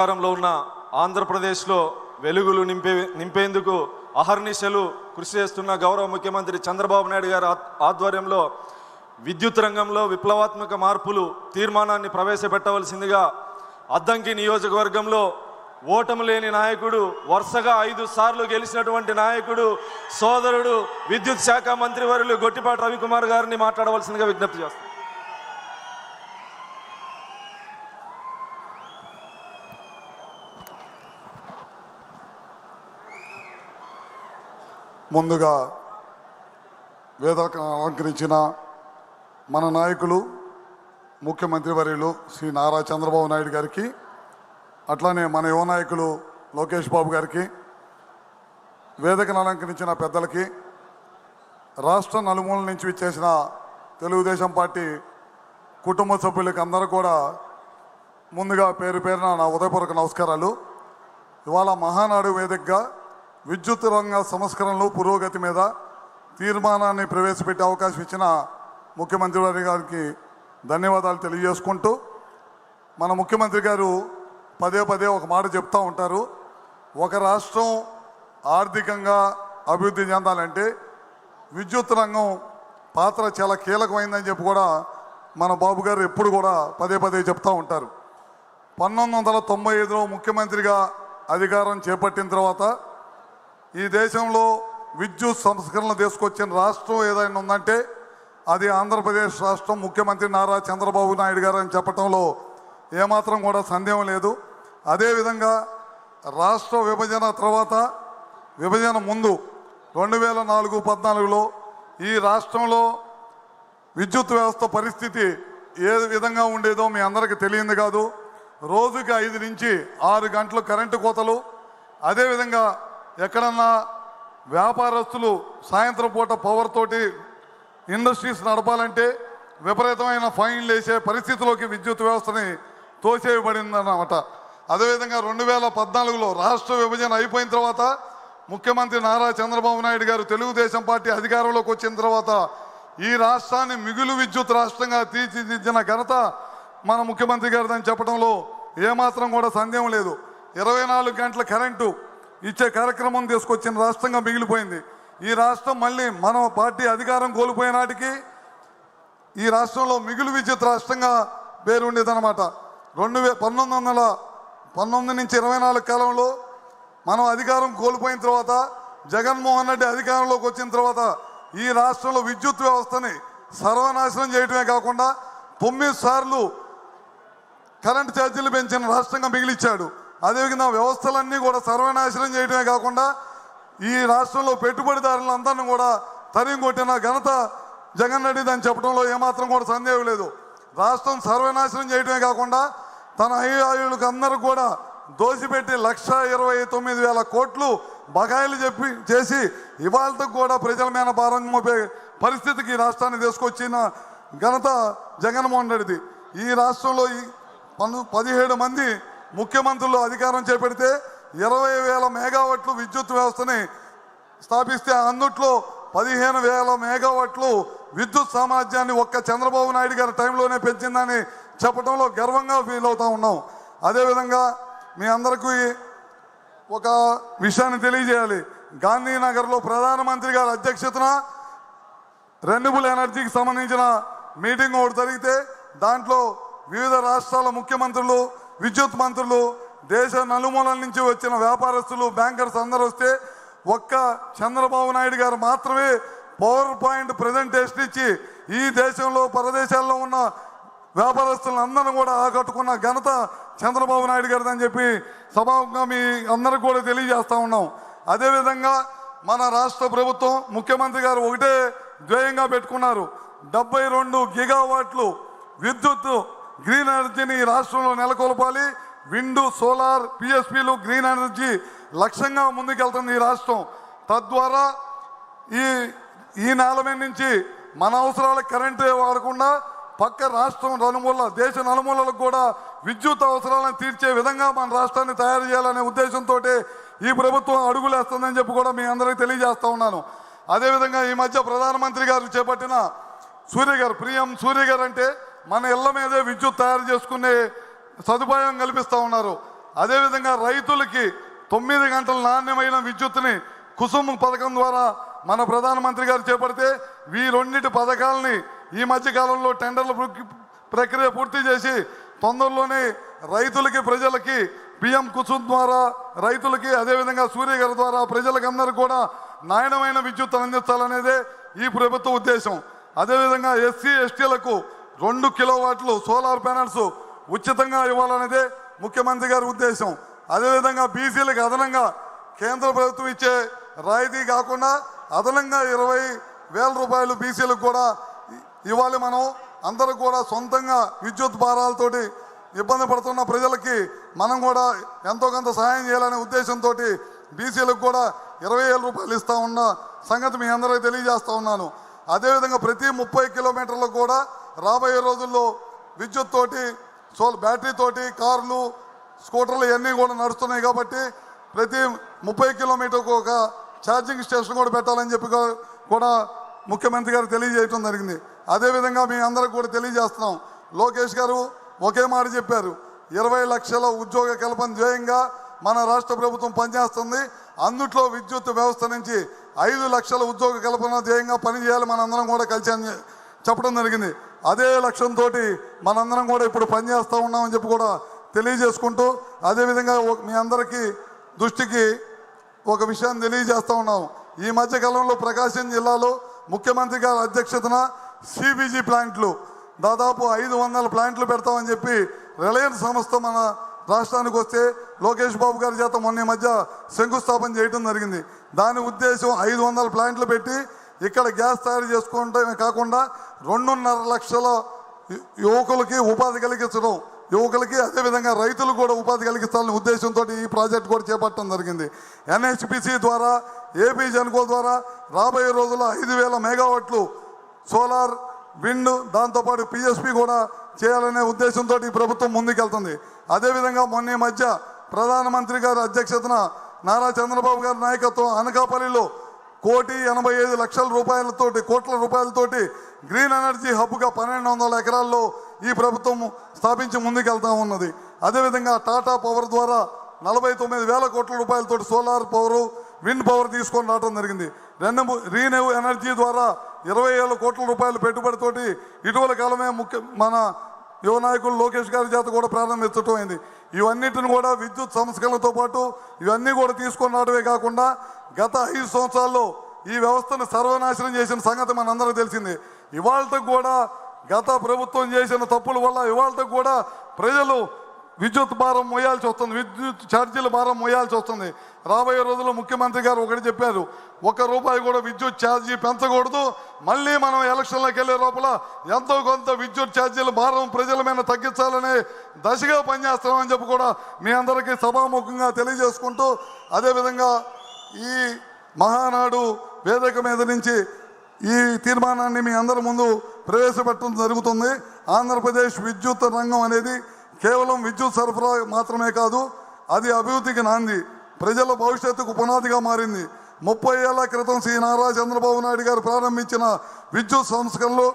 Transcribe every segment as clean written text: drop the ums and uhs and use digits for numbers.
అధికారంలో ఉన్న ఆంధ్రప్రదేశ్లో వెలుగులు నింపేందుకు అహర్నిశలు కృషి చేస్తున్న గౌరవ ముఖ్యమంత్రి చంద్రబాబు నాయుడు గారి ఆధ్వర్యంలో విద్యుత్ రంగంలో విప్లవాత్మక మార్పులు తీర్మానాన్ని ప్రవేశపెట్టవలసిందిగా అద్దంకి నియోజకవర్గంలో ఓటమి లేని నాయకుడు, వరుసగా 5 సార్లు గెలిచినటువంటి నాయకుడు, సోదరుడు విద్యుత్ శాఖ మంత్రివర్యులు గొట్టిపాటి రవికుమార్ గారిని మాట్లాడవలసిందిగా విజ్ఞప్తి చేస్తాను. ముందుగా వేదికను అలంకరించిన మన నాయకులు ముఖ్యమంత్రి వర్యులు శ్రీ నారా చంద్రబాబు నాయుడు గారికి, అట్లానే మన యువ నాయకులు లోకేష్ బాబు గారికి, వేదికను అలంకరించిన పెద్దలకి, రాష్ట్ర నలుమూలల నుంచి విచ్చేసిన తెలుగుదేశం పార్టీ కుటుంబ సభ్యులకి అందరూ కూడా ముందుగా పేరు పేరున నా ఉదయపూర్వక నమస్కారాలు. ఇవాళ మహానాడు వేదికగా విద్యుత్ రంగ సంస్కరణలు పురోగతి మీద తీర్మానాన్ని ప్రవేశపెట్టే అవకాశం ఇచ్చిన ముఖ్యమంత్రి వారి గారికి ధన్యవాదాలు తెలియజేసుకుంటూ, మన ముఖ్యమంత్రి గారు పదే పదే ఒక మాట చెప్తూ ఉంటారు. ఒక రాష్ట్రం ఆర్థికంగా అభివృద్ధి చెందాలంటే విద్యుత్ రంగం పాత్ర చాలా కీలకమైందని చెప్పి కూడా మన బాబు గారు ఎప్పుడు కూడా పదే పదే చెప్తూ ఉంటారు. 1995లో ముఖ్యమంత్రిగా అధికారం చేపట్టిన తర్వాత ఈ దేశంలో విద్యుత్ సంస్కరణలు తీసుకొచ్చిన రాష్ట్రం ఏదైనా ఉందంటే అది ఆంధ్రప్రదేశ్ రాష్ట్రం, ముఖ్యమంత్రి నారా చంద్రబాబు నాయుడు గారు అని చెప్పడంలో ఏమాత్రం కూడా సందేహం లేదు. అదేవిధంగా రాష్ట్ర విభజన తర్వాత, విభజన ముందు 2004-14లో ఈ రాష్ట్రంలో విద్యుత్ వ్యవస్థ పరిస్థితి ఏ విధంగా ఉండేదో మీ అందరికీ తెలియంది కాదు. రోజుకి 5 నుంచి 6 గంటలు కరెంటు కోతలు, అదేవిధంగా ఎక్కడన్నా వ్యాపారస్తులు సాయంత్రం పూట పవర్ తోటి ఇండస్ట్రీస్ నడపాలంటే విపరీతమైన ఫైన్లు వేసే పరిస్థితిలోకి విద్యుత్ వ్యవస్థని తోసేయబడిందన్నమాట. అదేవిధంగా 2014లో రాష్ట్ర విభజన అయిపోయిన తర్వాత ముఖ్యమంత్రి నారా చంద్రబాబు నాయుడు గారు తెలుగుదేశం పార్టీ అధికారంలోకి వచ్చిన తర్వాత ఈ రాష్ట్రాన్ని మిగులు విద్యుత్ రాష్ట్రంగా తీర్చిదిద్దిన ఘనత మన ముఖ్యమంత్రి గారిదని చెప్పడంలో ఏమాత్రం కూడా సందేహం లేదు. 24 గంటల కరెంటు ఇచ్చే కార్యక్రమం తీసుకొచ్చిన రాష్ట్రంగా మిగిలిపోయింది. ఈ రాష్ట్రం మళ్ళీ మన పార్టీ అధికారం కోల్పోయే నాటికి ఈ రాష్ట్రంలో మిగులు విద్యుత్ రాష్ట్రంగా పేరుండేదన్నమాట. 1919 నుంచి 24 కాలంలో మనం అధికారం కోల్పోయిన తర్వాత జగన్మోహన్ రెడ్డి అధికారంలోకి వచ్చిన తర్వాత ఈ రాష్ట్రంలో విద్యుత్ వ్యవస్థని సర్వనాశనం చేయడమే కాకుండా 9 సార్లు కరెంటు ఛార్జీలు పెంచిన రాష్ట్రంగా మిగిలిచ్చాడు. అదేవిధంగా వ్యవస్థలన్నీ కూడా సర్వనాశనం చేయడమే కాకుండా ఈ రాష్ట్రంలో పెట్టుబడిదారులందరినీ కూడా తరిమి కొట్టిన ఘనత జగన్ రెడ్డిది అని చెప్పడంలో ఏమాత్రం కూడా సందేహం లేదు. రాష్ట్రం సర్వనాశనం చేయడమే కాకుండా తన అయ్యాయులకు అందరూ కూడా దోసిపెట్టి 1,29,000 కోట్లు బకాయిలు చేసి ఇవాళకు కూడా ప్రజల మీద భారం మోపే పరిస్థితికి ఈ రాష్ట్రాన్ని తీసుకొచ్చిన ఘనత జగన్మోహన్ రెడ్డిది. ఈ రాష్ట్రంలో 17 మంది ముఖ్యమంత్రులు అధికారం చేపడితే 20,000 మెగావాట్లు విద్యుత్ వ్యవస్థని స్థాపిస్తే అందుట్లో 15,000 మెగావాట్లు విద్యుత్ సామర్థ్యాన్ని ఒక్క చంద్రబాబు నాయుడు గారి టైంలోనే పెంచిందని చెప్పడంలో గర్వంగా ఫీల్ అవుతూ ఉన్నాం. అదేవిధంగా మీ అందరికీ ఒక విషయాన్ని తెలియజేయాలి. గాంధీనగర్లో ప్రధానమంత్రి గారి అధ్యక్షతన రెన్యూబుల్ ఎనర్జీకి సంబంధించిన మీటింగ్ ఒకటి జరిగితే దాంట్లో వివిధ రాష్ట్రాల ముఖ్యమంత్రులు, విద్యుత్ మంత్రులు, దేశ నలుమూలల నుంచి వచ్చిన వ్యాపారస్తులు, బ్యాంకర్స్ అందరూ వస్తే ఒక్క చంద్రబాబు నాయుడు గారు మాత్రమే పవర్ పాయింట్ ప్రజెంటేషన్ ఇచ్చి ఈ దేశంలో పరదేశాల్లో ఉన్న వ్యాపారస్తులను అందరూ కూడా ఆకట్టుకున్న ఘనత చంద్రబాబు నాయుడు గారిదని చెప్పి సభాముఖంగా మీ అందరికీ కూడా తెలియజేస్తూ ఉన్నాం. అదేవిధంగా మన రాష్ట్ర ప్రభుత్వం ముఖ్యమంత్రి గారు ఒకటే ధ్యేయంగా పెట్టుకున్నారు. 72 గిగావాట్లు విద్యుత్ గ్రీన్ ఎనర్జీని రాష్ట్రంలో నెలకొల్పాలి. విండ్, సోలార్, పిఎస్పీలు, గ్రీన్ ఎనర్జీ లక్ష్యంగా ముందుకెళ్తుంది ఈ రాష్ట్రం. తద్వారా ఈ నేల మీద నుంచి మన అవసరాలకు కరెంటు వాడకుండా పక్క రాష్ట్రం నలుమూల, దేశ నలుమూలలకు కూడా విద్యుత్ అవసరాలను తీర్చే విధంగా మన రాష్ట్రాన్ని తయారు చేయాలనే ఉద్దేశంతో ఈ ప్రభుత్వం అడుగులేస్తుందని చెప్పి కూడా మీ అందరికీ తెలియజేస్తూ ఉన్నాను. అదేవిధంగా ఈ మధ్య ప్రధానమంత్రి గారు చేపట్టిన సూర్య గారు, పిఎం సూర్య గారు అంటే మన ఇళ్ల మీదే విద్యుత్ తయారు చేసుకునే సదుపాయం కల్పిస్తూ ఉన్నారు. అదేవిధంగా రైతులకి 9 గంటల నాణ్యమైన విద్యుత్తుని కుసుమ్ పథకం ద్వారా మన ప్రధానమంత్రి గారు చేపడితే ఈ రెండింటి పథకాలని ఈ మధ్య కాలంలో టెండర్ల ప్రక్రియ పూర్తి చేసి తొందరలోనే రైతులకి ప్రజలకి పిఎం కుసుమ్ ద్వారా రైతులకి అదేవిధంగా సూర్య గారి ద్వారా ప్రజలకు అందరూ కూడా నాణ్యమైన విద్యుత్ అందించాలనేదే ఈ ప్రభుత్వ ఉద్దేశం. అదేవిధంగా ఎస్సీ ఎస్టీలకు 2 కిలోవాట్లు సోలార్ ప్యానల్స్ ఉచితంగా ఇవ్వాలనేదే ముఖ్యమంత్రి గారి ఉద్దేశం. అదేవిధంగా బీసీలకు అదనంగా కేంద్ర ప్రభుత్వం ఇచ్చే రాయితీ కాకుండా అదనంగా 20,000 రూపాయలు బీసీలకు కూడా ఇవ్వాలి. మనం అందరూ కూడా సొంతంగా విద్యుత్ భారాలతోటి ఇబ్బంది పడుతున్న ప్రజలకి మనం కూడా ఎంతో కొంత సహాయం చేయాలనే ఉద్దేశంతో బీసీలకు కూడా 20,000 రూపాయలు ఇస్తా ఉన్న సంగతి మీ అందరికీ తెలియజేస్తా ఉన్నాను. అదేవిధంగా ప్రతి 30 కిలోమీటర్లకు కూడా రాబోయే రోజుల్లో విద్యుత్ తోటి బ్యాటరీ తోటి కార్లు స్కూటర్లు ఇవన్నీ కూడా నడుస్తున్నాయి కాబట్టి ప్రతి 30 కిలోమీటర్కు ఒక ఛార్జింగ్ స్టేషన్ కూడా పెట్టాలని చెప్పి కూడా ముఖ్యమంత్రి గారు తెలియజేయడం జరిగింది. అదేవిధంగా మీ అందరికి కూడా తెలియజేస్తున్నాం, లోకేష్ గారు ఒకే మాట చెప్పారు, 20 లక్షల ఉద్యోగ కల్పన ధ్యేయంగా మన రాష్ట్ర ప్రభుత్వం పనిచేస్తుంది. అందుట్లో విద్యుత్ వ్యవస్థ నుంచి 5 లక్షల ఉద్యోగ కల్పన ధ్యేయంగా పనిచేయాలి మనందరం కూడా కలిసి అని చెప్పడం జరిగింది. అదే లక్ష్యంతో మనందరం కూడా ఇప్పుడు పనిచేస్తూ ఉన్నామని చెప్పి కూడా తెలియజేసుకుంటూ అదేవిధంగా మీ అందరికీ దృష్టికి ఒక విషయాన్ని తెలియజేస్తూ ఉన్నాం. ఈ మధ్య కాలంలో ప్రకాశం జిల్లాలో ముఖ్యమంత్రి గారి అధ్యక్షతన సిబిజీ ప్లాంట్లు దాదాపు 500 ప్లాంట్లు పెడతామని చెప్పి రిలయన్స్ సంస్థ మన రాష్ట్రానికి వస్తే లోకేష్ బాబు గారి చేత మొన్న మధ్య శంకుస్థాపన చేయడం జరిగింది. దాని ఉద్దేశం 500 ప్లాంట్లు పెట్టి ఇక్కడ గ్యాస్ తయారు చేసుకోవడమే కాకుండా 2.5 లక్షల యువకులకి ఉపాధి కలిగించడం, యువకులకి అదేవిధంగా రైతులు కూడా ఉపాధి కలిగిస్తారనే ఉద్దేశంతో ఈ ప్రాజెక్ట్ కూడా చేపట్టడం జరిగింది. ఎన్హెచ్పిసి ద్వారా ఏపీ జెన్కో ద్వారా రాబోయే రోజుల్లో 5,000 మెగావాట్లు సోలార్ విండ్ దాంతోపాటు పిఎస్పి కూడా చేయాలనే ఉద్దేశంతో ఈ ప్రభుత్వం ముందుకెళ్తుంది. అదేవిధంగా మొన్న మధ్య ప్రధానమంత్రి గారి అధ్యక్షతన నారా చంద్రబాబు గారి నాయకత్వం అనకాపల్లిలో 1,85,00,000 కోట్ల రూపాయలతోటి గ్రీన్ ఎనర్జీ హబ్గా 1,200 ఎకరాల్లో ఈ ప్రభుత్వం స్థాపించి ముందుకెళ్తా ఉన్నది. అదేవిధంగా టాటా పవర్ ద్వారా 49,000 కోట్ల రూపాయలతో సోలార్ పవరు విండ్ పవర్ తీసుకొని రావడం జరిగింది. రీనెవ్ ఎనర్జీ ద్వారా 20,000 కోట్ల రూపాయల పెట్టుబడితోటి ఇటీవల కాలమే మన యువ నాయకులు లోకేష్ గారి చేత కూడా ప్రారంభించడం అయింది. ఇవన్నిటిని కూడా విద్యుత్ సంస్కరణలతో పాటు ఇవన్నీ కూడా తీసుకొని రావడమే కాకుండా గత 5 సంవత్సరాల్లో ఈ వ్యవస్థను సర్వనాశనం చేసిన సంగతి మనందరికీ తెలిసింది. ఇవాళకు కూడా గత ప్రభుత్వం చేసిన తప్పుల వల్ల ఇవాళకు కూడా ప్రజలు విద్యుత్ భారం మోయాల్సి వస్తుంది, విద్యుత్ ఛార్జీల భారం మోయాల్సి వస్తుంది. రాబోయే రోజుల్లో ముఖ్యమంత్రి గారు ఒకటి చెప్పారు, ₹1 కూడా విద్యుత్ ఛార్జీ పెంచకూడదు, మళ్ళీ మనం ఎలక్షన్లోకి వెళ్ళే లోపల ఎంతో కొంత విద్యుత్ ఛార్జీల భారం ప్రజల మీద తగ్గించాలనే దశగా పనిచేస్తామని చెప్పి కూడా మీ అందరికీ సభాముఖంగా తెలియజేసుకుంటూ అదేవిధంగా ఈ మహానాడు వేదిక మీద నుంచి ఈ తీర్మానాన్ని మీ అందరి ముందు ప్రవేశపెట్టడం జరుగుతుంది. ఆంధ్రప్రదేశ్ విద్యుత్ రంగం అనేది కేవలం విద్యుత్ సరఫరా మాత్రమే కాదు, అది అభివృద్ధికి నాంది, ప్రజల భవిష్యత్తుకు పునాదిగా మారింది. 30 ఏళ్ల క్రితం శ్రీ నారా చంద్రబాబు నాయుడు గారు ప్రారంభించిన విద్యుత్ సంస్కరణలు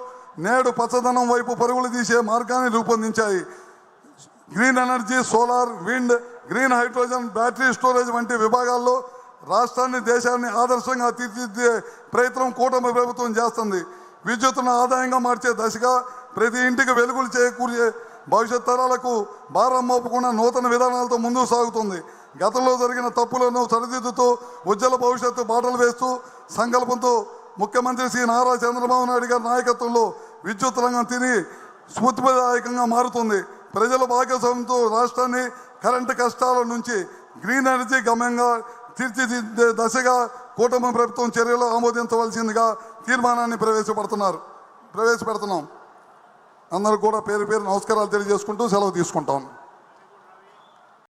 నేడు పచ్చదనం వైపు పరుగులు తీసే మార్గాన్ని రూపొందించాయి. Green energy, solar, wind, green hydrogen, battery storage వంటి విభాగాల్లో రాష్ట్రాన్ని దేశాన్ని ఆదర్శంగా తీర్చిదిద్దే ప్రయత్నం కూటమి ప్రభుత్వం చేస్తుంది. విద్యుత్తును ఆదాయంగా మార్చే దశగా ప్రతి ఇంటికి వెలుగులు చేకూర్చే భవిష్యత్ తరాలకు భారం మోపకుండా నూతన విధానాలతో ముందుకు సాగుతుంది. గతంలో జరిగిన తప్పులను సరిదిద్దుతూ ఉజ్వల భవిష్యత్తు బాటలు వేస్తూ సంకల్పంతో ముఖ్యమంత్రి శ్రీ నారా చంద్రబాబు నాయుడు గారి నాయకత్వంలో విద్యుత్ రంగం తిరిగి స్ఫూర్తిదాయకంగా మారుతుంది. ప్రజల భాగస్వామ్యంతో రాష్ట్రాన్ని కరెంటు కష్టాల నుంచి గ్రీన్ ఎనర్జీ గమ్యంగా తీర్చిదిద్దే దశగా కూటమి ప్రభుత్వం చర్యలు ఆమోదించవలసిందిగా తీర్మానాన్ని ప్రవేశపెడుతున్నాం. అందరూ కూడా పేరు పేరు నమస్కారాలు తెలియజేసుకుంటూ సెలవు తీసుకుంటాం.